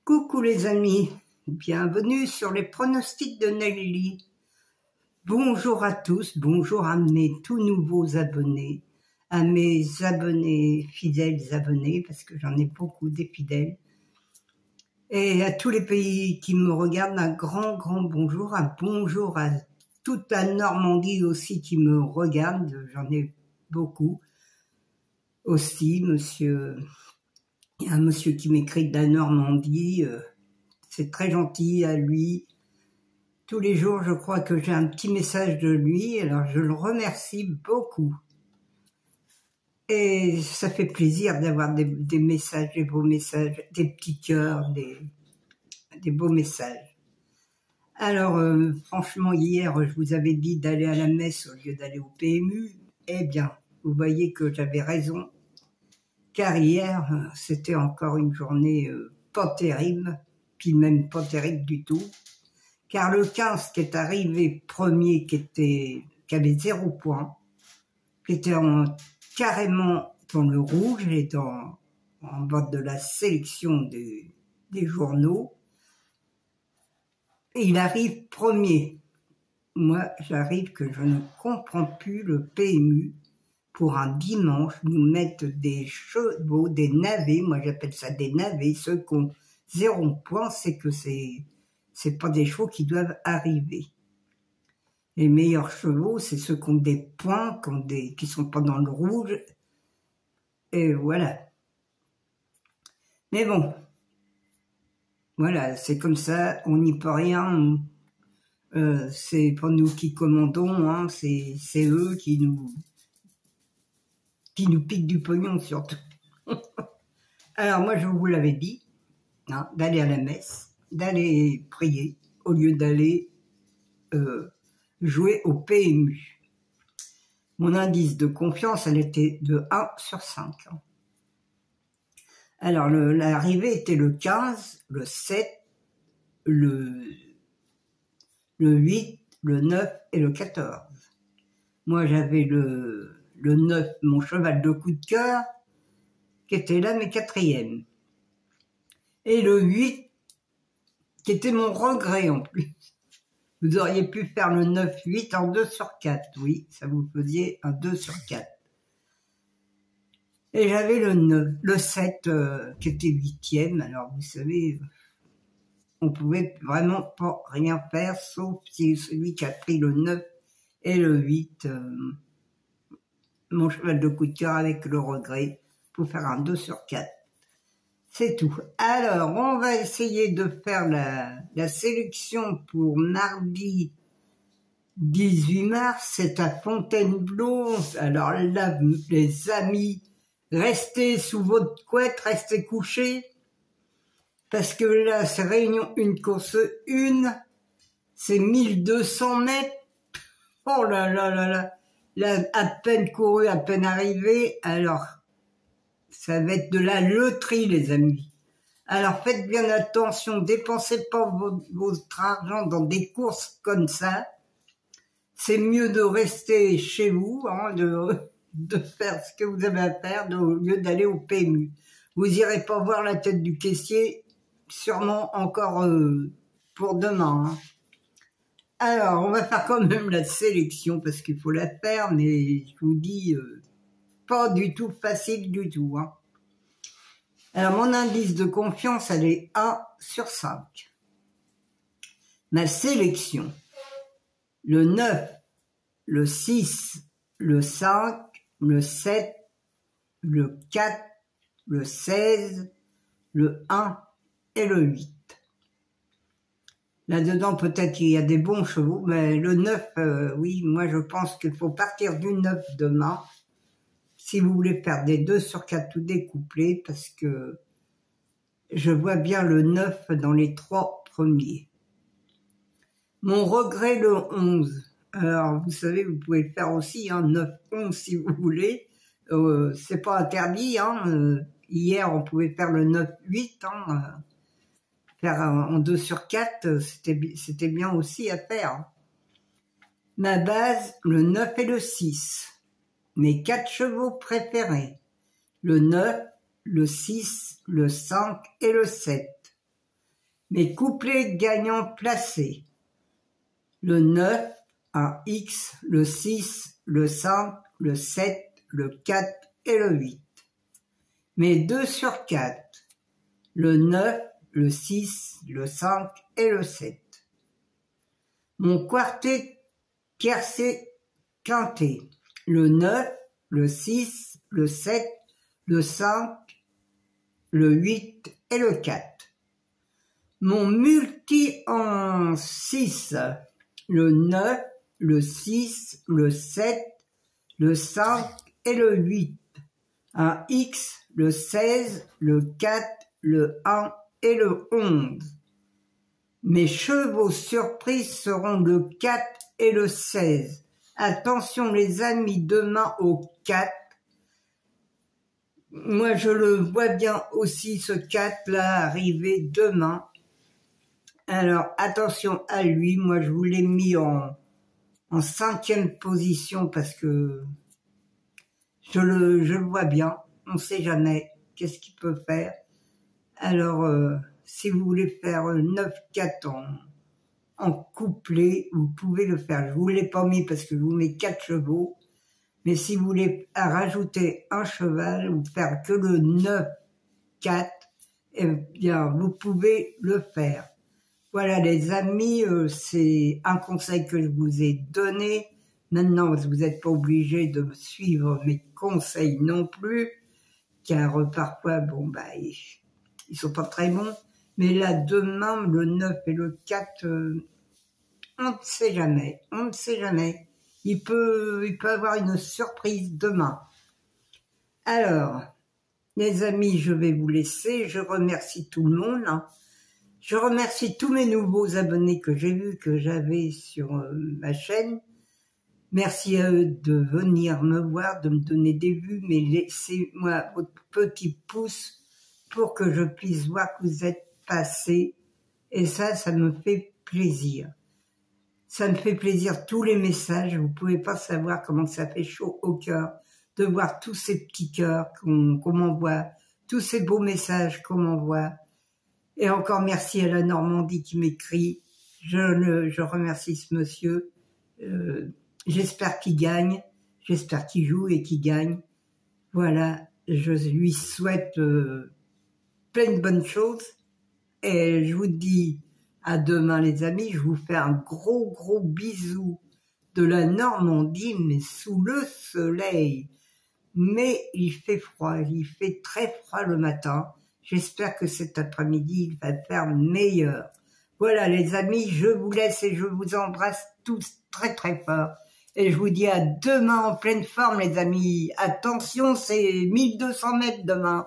Coucou les amis, bienvenue sur les pronostics de Nelly. Bonjour à tous, bonjour à mes tout nouveaux abonnés, à mes abonnés, fidèles abonnés, parce que j'en ai beaucoup des fidèles, et à tous les pays qui me regardent, un grand bonjour, un bonjour à toute la Normandie aussi qui me regarde, j'en ai beaucoup aussi, monsieur. Il y a un monsieur qui m'écrit de la Normandie, c'est très gentil à lui. Tous les jours, je crois que j'ai un petit message de lui, alors je le remercie beaucoup. Et ça fait plaisir d'avoir des messages, des beaux messages, des petits cœurs, des beaux messages. Alors, franchement, hier, je vous avais dit d'aller à la messe au lieu d'aller au PMU. Eh bien, vous voyez que j'avais raison. Car hier, c'était encore une journée pas terrible, puis même pas terrible du tout. Car le 15 qui est arrivé premier, qui avait 0 point, qui était carrément dans le rouge et en bas de la sélection des journaux, et il arrive premier. Moi, j'arrive que je ne comprends plus le PMU. Pour un dimanche, nous mettre des chevaux, des navets, moi j'appelle ça des navets, ceux qui ont 0 point, c'est que c'est pas des chevaux qui doivent arriver. Les meilleurs chevaux, c'est ceux qui ont des points, qui sont pas dans le rouge, et voilà. Mais bon, voilà, c'est comme ça, on n'y peut rien, c'est pas nous qui commandons, hein, c'est eux qui nous piquent du pognon surtout. Alors moi je vous l'avais dit, hein, d'aller à la messe, d'aller prier, au lieu d'aller jouer au PMU. Mon indice de confiance, elle était de 1 sur 5. Alors l'arrivée était le 15, le 7, le 8, le 9 et le 14. Moi j'avais le 9, mon cheval de coup de cœur, qui était là, mais 4e. Et le 8, qui était mon regret en plus. Vous auriez pu faire le 9-8 en 2 sur 4. Oui, ça vous faisait un 2 sur 4. Et j'avais le 7, qui était 8e. Alors, vous savez, on pouvait vraiment pas rien faire, sauf si celui qui a pris le 9 et le 8... mon cheval de coup de cœur avec le regret pour faire un 2 sur 4. C'est tout. Alors, on va essayer de faire la sélection pour mardi 18 mars. C'est à Fontainebleau. Alors là, les amis, restez sous votre couette, restez couchés. Parce que là, c'est Réunion 1, course 1. C'est 1200 mètres. Oh là là là là. Là, à peine couru, à peine arrivé, alors ça va être de la loterie, les amis. Alors faites bien attention, dépensez pas votre argent dans des courses comme ça. C'est mieux de rester chez vous, hein, de faire ce que vous avez à faire au lieu d'aller au PMU. Vous irez pas voir la tête du caissier, sûrement encore pour demain, hein. Alors, on va faire quand même la sélection, parce qu'il faut la faire, mais je vous dis, pas du tout facile du tout, hein. Alors, mon indice de confiance, elle est 1 sur 5. Ma sélection, le 9, le 6, le 5, le 7, le 4, le 16, le 1 et le 8. Là-dedans, peut-être qu'il y a des bons chevaux, mais le 9, oui, moi je pense qu'il faut partir du 9 demain, si vous voulez faire des 2 sur 4 ou des couplets, parce que je vois bien le 9 dans les 3 premiers. Mon regret, le 11. Alors, vous savez, vous pouvez le faire aussi, hein, 9-11 si vous voulez. C'est pas interdit, hein. Hier, on pouvait faire le 9-8, hein. Faire en 2 sur 4, c'était bien aussi à faire. Ma base, le 9 et le 6. Mes 4 chevaux préférés. Le 9, le 6, le 5 et le 7. Mes couplets gagnants placés. Le 9, un X, le 6, le 5, le 7, le 4 et le 8. Mes 2 sur 4. Le 9, le 6, le 5 et le 7. Mon quartet tiercé quinté. Le 9, le 6, le 7, le 5, le 8 et le 4. Mon multi en 6, le 9, le 6, le 7, le 5 et le 8. Un X, le 16, le 4, le 1 et le 11. Mes chevaux surprises seront le 4 et le 16. Attention les amis, demain au 4. Moi je le vois bien aussi ce 4 là arriver demain. Alors attention à lui, moi je vous l'ai mis en 5e position parce que je le vois bien, on ne sait jamais qu'est-ce qu'il peut faire. Alors si vous voulez faire 9-4 en couplet, vous pouvez le faire. Je vous l'ai pas mis parce que je vous mets 4 chevaux. Mais si vous voulez rajouter un cheval ou faire que le 9-4, eh bien, vous pouvez le faire. Voilà les amis, c'est un conseil que je vous ai donné. Maintenant, vous n'êtes pas obligés de suivre mes conseils non plus, car parfois, bon, bah, ils sont pas très bons. Mais là, demain, le 9 et le 4, on ne sait jamais, on ne sait jamais. Il peut avoir une surprise demain. Alors, les amis, je vais vous laisser. Je remercie tout le monde. Je remercie tous mes nouveaux abonnés que j'ai vus, que j'avais sur ma chaîne. Merci à eux de venir me voir, de me donner des vues, mais laissez-moi votre petit pouce pour que je puisse voir que vous êtes passés. Et ça me fait plaisir. Ça me fait plaisir, tous les messages, vous pouvez pas savoir comment ça fait chaud au cœur de voir tous ces petits cœurs qu'on m'envoie, tous ces beaux messages qu'on m'envoie. Et encore merci à la Normandie qui m'écrit. Je remercie ce monsieur. J'espère qu'il gagne, j'espère qu'il joue et qu'il gagne. Voilà, je lui souhaite plein de bonnes choses. Et je vous dis à demain les amis, je vous fais un gros bisou de la Normandie, mais sous le soleil. Mais il fait froid, il fait très froid le matin. J'espère que cet après-midi, il va faire meilleur. Voilà les amis, je vous laisse et je vous embrasse tous très fort. Et je vous dis à demain en pleine forme les amis. Attention, c'est 1200 mètres demain.